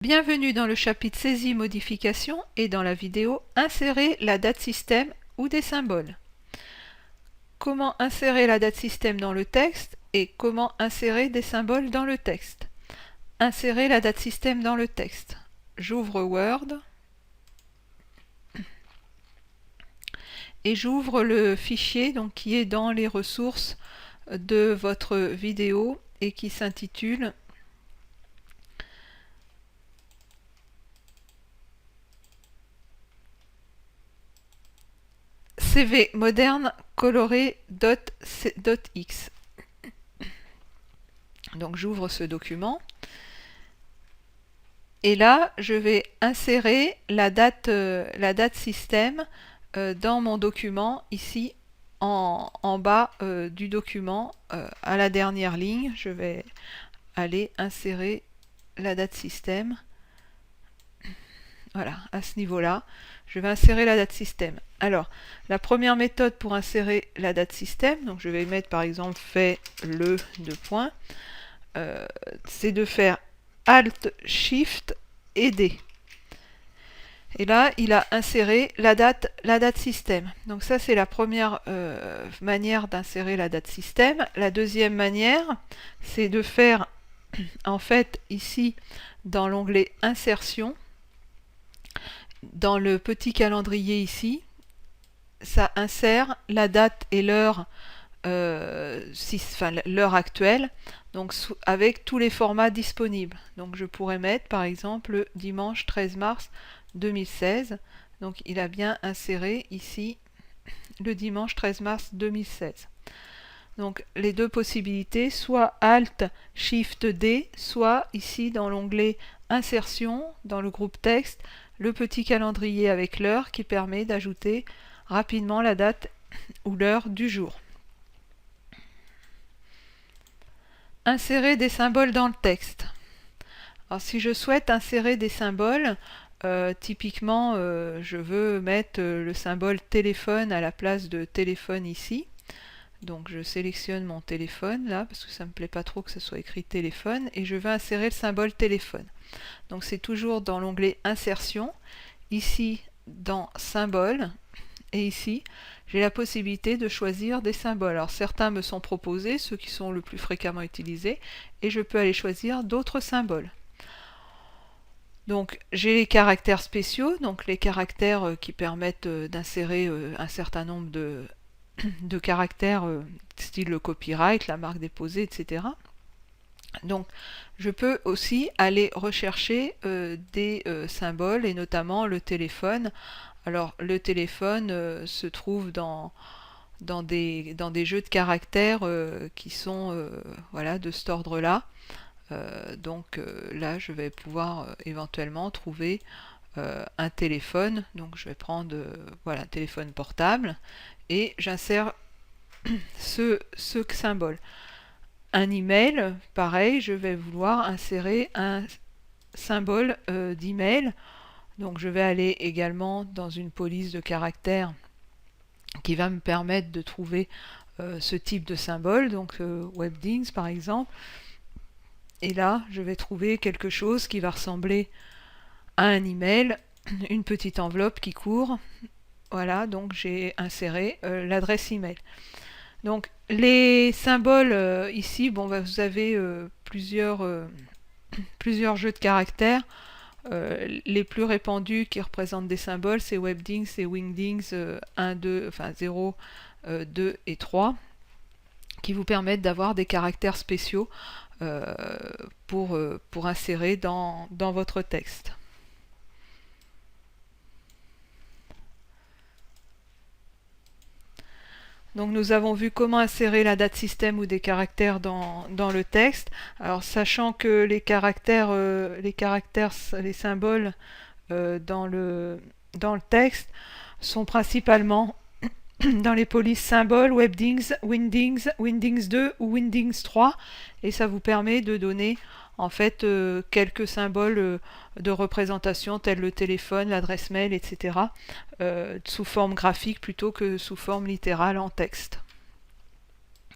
Bienvenue dans le chapitre saisie-modification et dans la vidéo Insérer la date système ou des symboles. Comment insérer la date système dans le texte et comment insérer des symboles dans le texte. Insérer la date système dans le texte. J'ouvre Word et j'ouvre le fichier qui est dans les ressources de votre vidéo et qui s'intitule CV moderne coloré.x. Donc j'ouvre ce document et là je vais insérer la date système dans mon document ici en bas du document à la dernière ligne. Je vais aller insérer la date système. Voilà, à ce niveau-là, je vais insérer la date système. Alors, la première méthode pour insérer la date système, donc je vais mettre par exemple fait le deux points, c'est de faire Alt, Shift et D. Et là, il a inséré la date système. Donc ça, c'est la première manière d'insérer la date système. La deuxième manière, c'est de faire, en fait, ici, dans l'onglet Insertion, dans le petit calendrier ici, ça insère la date et l'heure l'heure actuelle, donc avec tous les formats disponibles. Donc je pourrais mettre par exemple le dimanche 13 mars 2016. Donc il a bien inséré ici le dimanche 13 mars 2016. Donc les deux possibilités, soit Alt Shift D, soit ici dans l'onglet Insertion, dans le groupe texte, le petit calendrier avec l'heure qui permet d'ajouter rapidement la date ou l'heure du jour. Insérer des symboles dans le texte. Alors si je souhaite insérer des symboles, typiquement je veux mettre le symbole téléphone à la place de téléphone ici. Donc je sélectionne mon téléphone là parce que ça me plaît pas trop que ce soit écrit téléphone et je veux insérer le symbole téléphone. Donc c'est toujours dans l'onglet Insertion, ici dans Symboles, et ici j'ai la possibilité de choisir des symboles. Alors certains me sont proposés, ceux qui sont le plus fréquemment utilisés, et je peux aller choisir d'autres symboles. Donc j'ai les caractères spéciaux, donc les caractères qui permettent d'insérer un certain nombre de caractères style le copyright, la marque déposée, etc. Donc je peux aussi aller rechercher des symboles et notamment le téléphone. Alors le téléphone se trouve dans des jeux de caractères qui sont voilà, de cet ordre-là. Donc là je vais pouvoir éventuellement trouver un téléphone. Donc je vais prendre voilà, un téléphone portable et j'insère ce symbole. Un email, pareil, je vais vouloir insérer un symbole d'email. Donc je vais aller également dans une police de caractères qui va me permettre de trouver ce type de symbole, donc Webdings par exemple. Et là, je vais trouver quelque chose qui va ressembler à un email, une petite enveloppe qui court. Voilà, donc j'ai inséré l'adresse email. Donc les symboles ici, bon, vous avez plusieurs jeux de caractères. Les plus répandus qui représentent des symboles, c'est Webdings et Wingdings 1, 2, enfin 0, 2 et 3, qui vous permettent d'avoir des caractères spéciaux pour insérer dans votre texte. Donc nous avons vu comment insérer la date système ou des caractères dans le texte. Alors sachant que les symboles dans le texte sont principalement dans les polices symboles, Webdings, Wingdings, Wingdings 2 ou Wingdings 3, et ça vous permet de donner en fait quelques symboles de représentation tels le téléphone, l'adresse mail, etc. Sous forme graphique plutôt que sous forme littérale en texte.